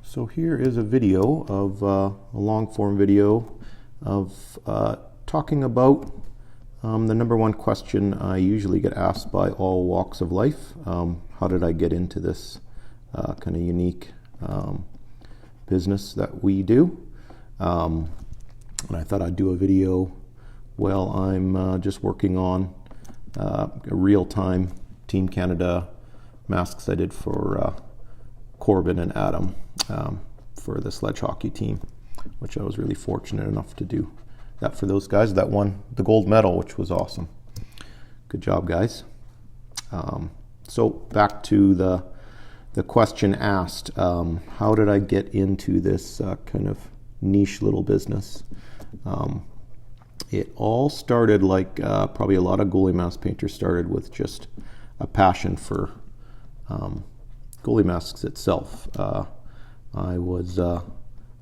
So here is a video of a long-form video of talking about the number one question I usually get asked by all walks of life. How did I get into this kind of unique business that we do? And I thought I'd do a video while I'm just working on a real-time Team Canada masks I did for Corbin and Adam for the sledge hockey team, which I was really fortunate enough to do that for those guys that won the gold medal, which was awesome. Good job, guys. So back to the question asked, how did I get into this kind of niche little business? It all started like probably a lot of goalie mask painters started with just a passion for goalie masks itself. I was a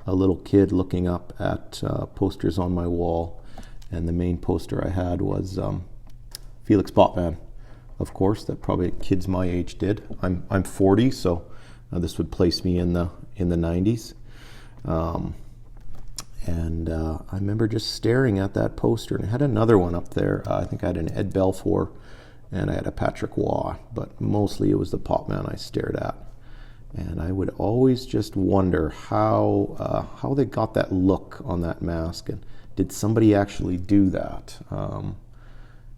little kid looking up at posters on my wall, and the main poster I had was Felix Botman, of course, that probably kids my age did. I'm 40, so this would place me in the 90s. And I remember just staring at that poster, and I had another one up there. I think I had an Ed Belfour, and I had a Patrick Waugh, but mostly it was the Potman I stared at. And I would always just wonder how they got that look on that mask, and did somebody actually do that? And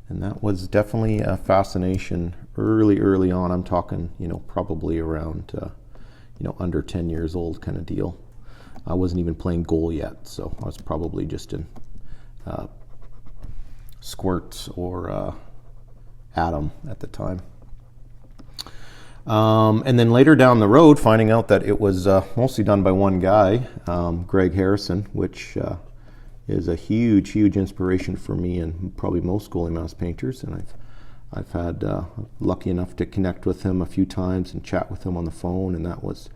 that was definitely a fascination early on. I'm talking, probably around, under 10 years old kind of deal. I wasn't even playing goal yet, so I was probably just in Squirt or Adam at the time. And then later down the road, finding out that it was mostly done by one guy, Greg Harrison, which is a huge inspiration for me and probably most goalie mask painters. And I've had lucky enough to connect with him a few times and chat with him on the phone, and that was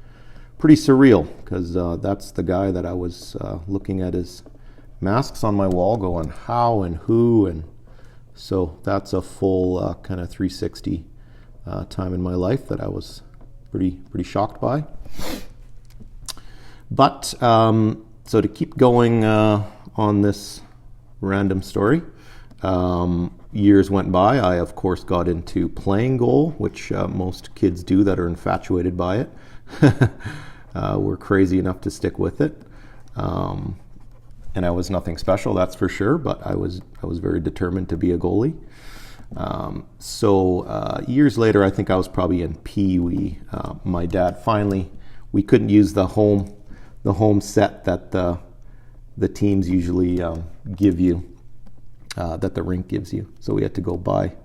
pretty surreal because that's the guy that I was looking at his masks on my wall, going how and who, and so that's a full kind of 360 time in my life that I was pretty shocked by. But so to keep going on this random story, years went by. I of course got into playing goal, which most kids do that are infatuated by it. We're crazy enough to stick with it. And I was nothing special, that's for sure, but I was very determined to be a goalie. So years later, I think I was probably in Pee Wee. My dad finally, we couldn't use the home set that the teams usually give you, that the rink gives you. So we had to go buy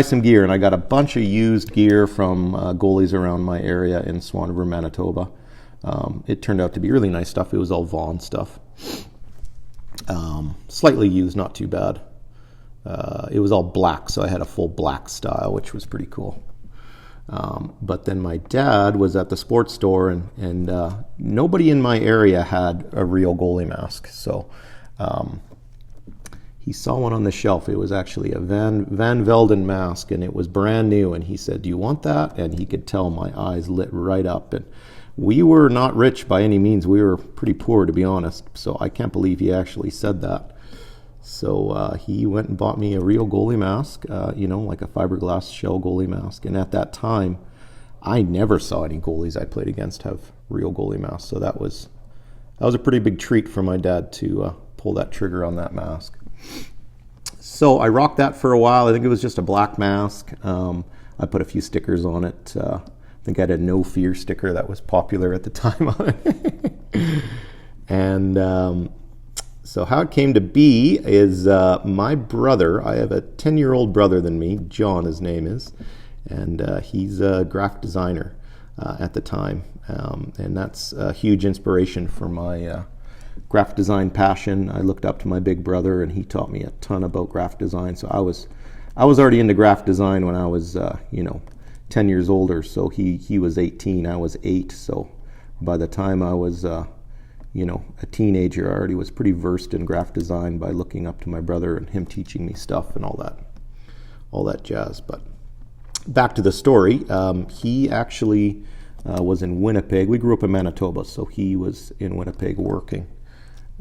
some gear, and I got a bunch of used gear from goalies around my area in Swan River, Manitoba. It turned out to be really nice stuff. It was all Vaughn stuff. Slightly used, not too bad. It was all black, so I had a full black style, which was pretty cool. But then my dad was at the sports store, and nobody in my area had a real goalie mask. So he saw one on the shelf. It was actually a Van Velden mask, and it was brand new. And he said, "Do you want that?" And he could tell my eyes lit right up. And we were not rich by any means. We were pretty poor, to be honest. So I can't believe he actually said that. So he went and bought me a real goalie mask, like a fiberglass shell goalie mask. And at that time, I never saw any goalies I played against have real goalie masks. So that was a pretty big treat for my dad to pull that trigger on that mask. So I rocked that for a while. I think it was just a black mask. I put a few stickers on it. I think I had a No Fear sticker that was popular at the time on it. And so how it came to be is my brother, I have a 10-year-old brother than me, John his name is, and he's a graphic designer at the time. And that's a huge inspiration for my graphic design passion. I looked up to my big brother, and he taught me a ton about graphic design. So I was already into graphic design when I was 10 years older. So he was 18, I was 8. So by the time I was a teenager, I already was pretty versed in graphic design by looking up to my brother and him teaching me stuff and all that jazz. But back to the story, he actually was in Winnipeg. We grew up in Manitoba, so he was in Winnipeg working.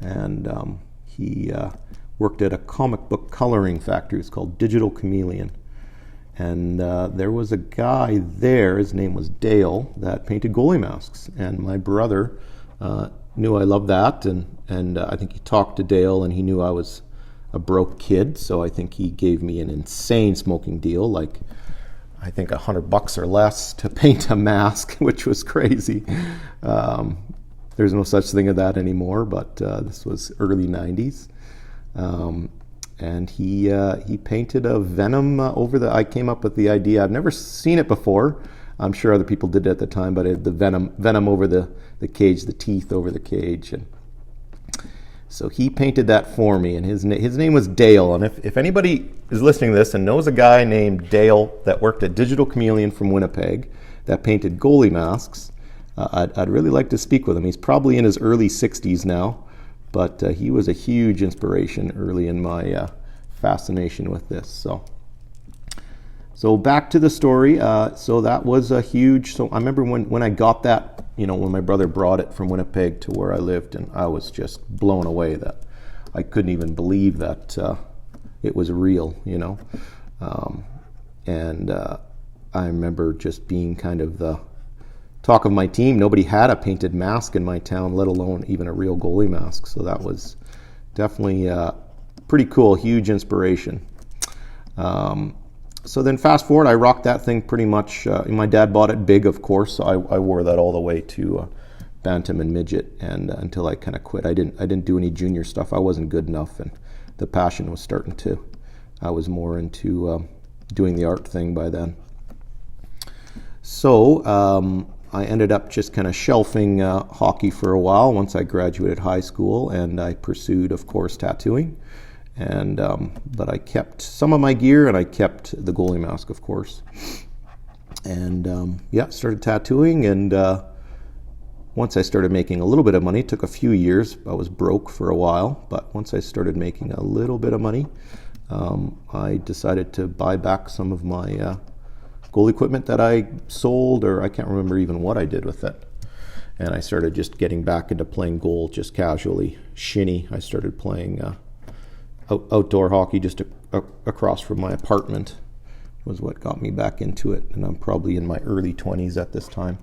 And he worked at a comic book coloring factory. It's called Digital Chameleon. And there was a guy there, his name was Dale, that painted goalie masks. And my brother knew I loved that, and I think he talked to Dale, and he knew I was a broke kid, so I think he gave me an insane smoking deal, like I think $100 or less to paint a mask, which was crazy. There's no such thing as that anymore, but this was early 90s. And he painted a Venom over the, I came up with the idea, I've never seen it before, I'm sure other people did it at the time, but the Venom over the cage, the teeth over the cage. And so he painted that for me, and his name was Dale. And if anybody is listening to this and knows a guy named Dale that worked at Digital Chameleon from Winnipeg that painted goalie masks, I'd really like to speak with him. He's probably in his early 60s now, but he was a huge inspiration early in my fascination with this. So back to the story. So that was a huge. So I remember when I got that, when my brother brought it from Winnipeg to where I lived, and I was just blown away that I couldn't even believe that it was real, and I remember just being kind of the talk of my team. Nobody had a painted mask in my town, let alone even a real goalie mask. So that was definitely pretty cool, huge inspiration. So then fast forward, I rocked that thing pretty much. My dad bought it big, of course, so I wore that all the way to bantam and midget, and until I kind of quit. I didn't do any junior stuff. I wasn't good enough, and the passion was starting to. I was more into doing the art thing by then. So I ended up just kind of shelving hockey for a while once I graduated high school, and I pursued, of course, tattooing. And but I kept some of my gear, and I kept the goalie mask, of course. And started tattooing, and once I started making a little bit of money, it took a few years. I was broke for a while, but once I started making a little bit of money, I decided to buy back some of my goal equipment that I sold, or I can't remember even what I did with it. And I started just getting back into playing goal, just casually, shinny. I started playing outdoor hockey just across from my apartment was what got me back into it. And I'm probably in my early 20s at this time.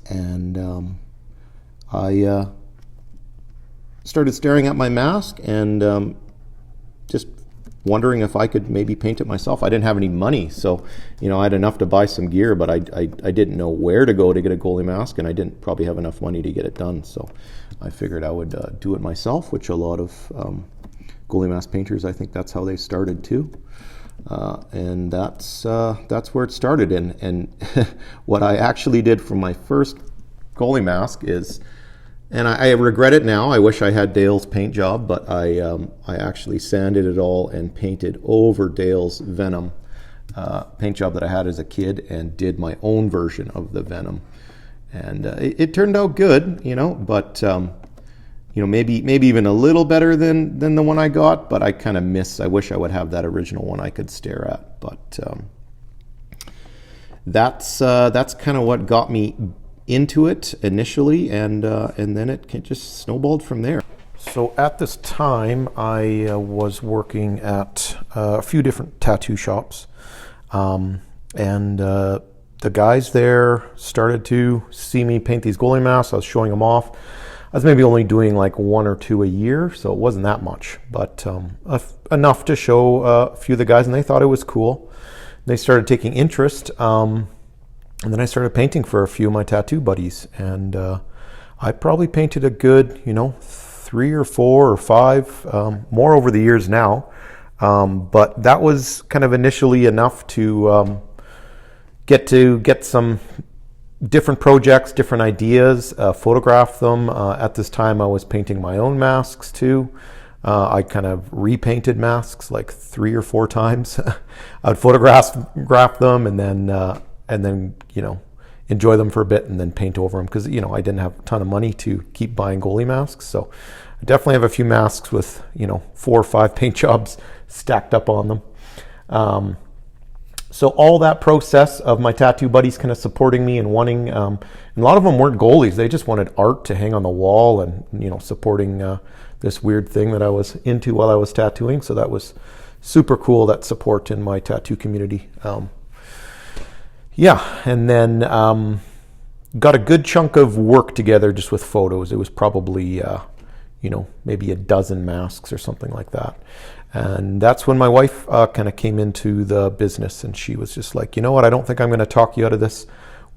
And I started staring at my mask and just wondering if I could maybe paint it myself. I didn't have any money, so I had enough to buy some gear, but I didn't know where to go to get a goalie mask, and I didn't probably have enough money to get it done. So I figured I would do it myself, which a lot of goalie mask painters, I think that's how they started too. And that's where it started. And what I actually did for my first goalie mask is, and I regret it now, I wish I had Dale's paint job, but I actually sanded it all and painted over Dale's Venom paint job that I had as a kid, and did my own version of the Venom. And it turned out good, but maybe even a little better than the one I got, but I kind of I wish I would have that original one I could stare at. But that's kind of what got me into it initially, and then it just snowballed from there. So at this time, I was working at a few different tattoo shops, and the guys there started to see me paint these goalie masks. I was showing them off. I was maybe only doing like 1 or 2 a year, so it wasn't that much, but enough to show a few of the guys, and they thought it was cool. They started taking interest, and then I started painting for a few of my tattoo buddies, and I probably painted a good, 3 or 4 or 5, more over the years now, but that was kind of initially enough to get some different projects, different ideas, photograph them. At this time, I was painting my own masks too. I kind of repainted masks like 3 or 4 times. I would photograph them and then enjoy them for a bit and then paint over them, because I didn't have a ton of money to keep buying goalie masks. So I definitely have a few masks with 4 or 5 paint jobs stacked up on them. So all that process of my tattoo buddies kind of supporting me and wanting, and a lot of them weren't goalies. They just wanted art to hang on the wall and, supporting this weird thing that I was into while I was tattooing. So that was super cool, that support in my tattoo community. And then got a good chunk of work together just with photos. It was probably, maybe a dozen masks or something like that. And that's when my wife kind of came into the business, and she was just like, you know what, I don't think I'm going to talk you out of this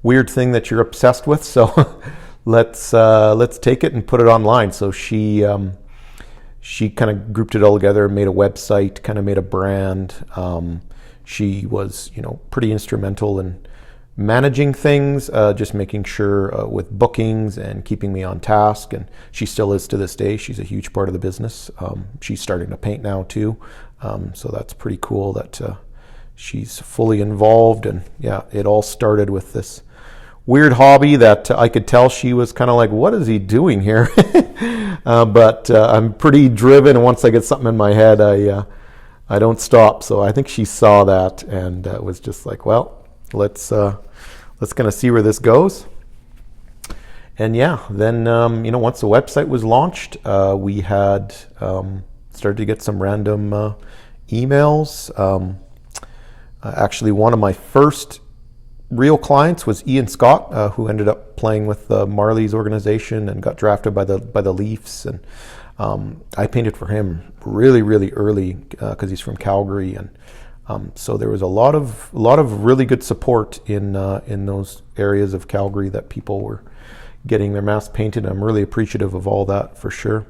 weird thing that you're obsessed with. So let's take it and put it online. So she kind of grouped it all together, made a website, kind of made a brand. She was, pretty instrumental in managing things, just making sure with bookings and keeping me on task. And she still is to this day. She's a huge part of the business. She's starting to paint now too. So that's pretty cool that she's fully involved. And yeah, it all started with this weird hobby that I could tell she was kind of like, what is he doing here? But I'm pretty driven. And once I get something in my head, I don't stop. So I think she saw that and was just like, well, let's kind of see where this goes. And yeah, then once the website was launched, we had started to get some random emails. Actually, one of my first real clients was Ian Scott, who ended up playing with the Marlies organization and got drafted by the Leafs. And I painted for him really, really early because he's from Calgary. And so there was a lot of really good support in those areas of Calgary that people were getting their masks painted. I'm really appreciative of all that for sure.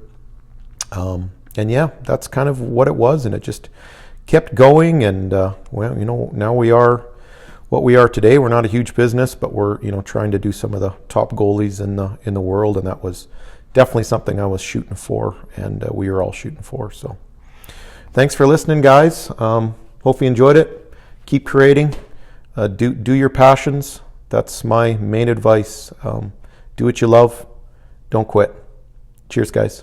And yeah, that's kind of what it was, and it just kept going. And now we are what we are today. We're not a huge business, but we're trying to do some of the top goalies in the world, and that was definitely something I was shooting for, and we were all shooting for. So thanks for listening, guys. Hope you enjoyed it. Keep creating. Do your passions. That's my main advice. Do what you love. Don't quit. Cheers, guys.